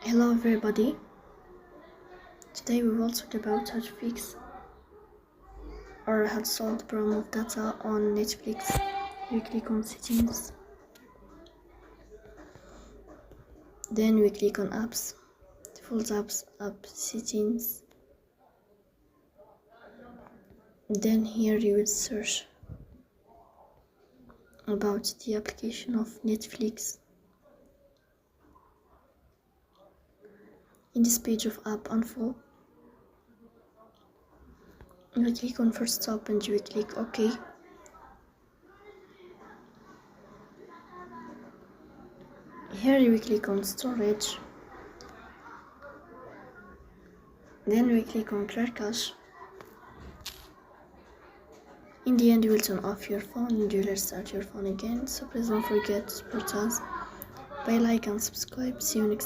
Hello everybody, today we will talk about how to fix or how to solve the problem of data on Netflix. We click on settings, then we click on apps, default apps, app settings, then here you will search about the application of Netflix. In this page of app info, you will click on first stop and you will click OK. Here you will click on storage, then we click on clear cache. In the end you will turn off your phone and you will restart your phone again, so please don't forget to support us by like and subscribe. See you next time.